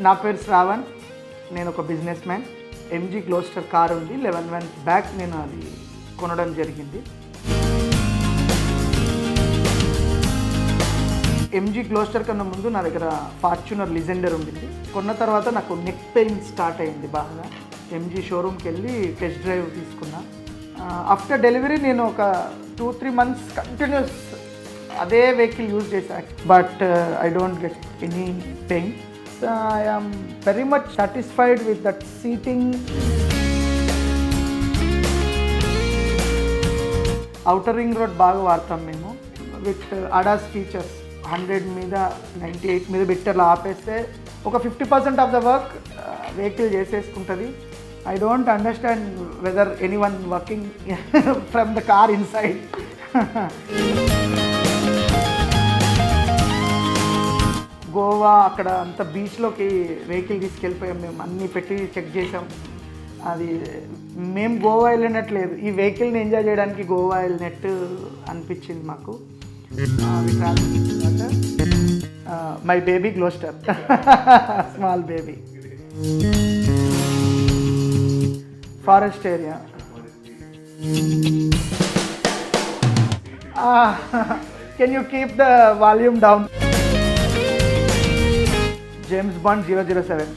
నా పేరు శ్రావణ్, నేను ఒక business man. MG Gloucester car ఉంది, 11 months బ్యాక్ నేను అది కొనడం జరిగింది. ఎంజీ గ్లోస్టర్ కన్నా ముందు నా దగ్గర ఫార్చునర్ లిజెండర్ ఉండింది. కొన్న తర్వాత నాకు నెక్ పెయిన్ స్టార్ట్ అయింది బాగా. ఎంజీ షోరూమ్కి వెళ్ళి టెస్ట్ డ్రైవ్ తీసుకున్నా. ఆఫ్టర్ డెలివరీ నేను ఒక 2-3 months కంటిన్యూస్ అదే వెహికల్ యూజ్ చేశాను. But I don't get any pain. I am very much satisfied with that seating. Outer ring road బాగా వాడతాం మేము. విత్ ADAS ఫీచర్స్ 100 మీద 98 మీద బిట్టర్లు ఆపేస్తే ఒక 50% ఆఫ్ ద వర్క్ వెహికల్ చేసేసుకుంటుంది. I don't understand whether anyone working from the car inside. Goa అక్కడ అంత బీచ్లోకి వెహికల్ తీసుకెళ్ళిపోయాం మేము, అన్నీ పెట్టి చెక్ చేసాం. అది మేము గోవా వెళ్ళినట్లేదు, ఈ వెహికల్ని ఎంజాయ్ చేయడానికి గోవా వెళ్ళినట్టు అనిపించింది మాకు. My baby Gloucester, small baby. Forest area. Can you keep the volume down? James Bond 007.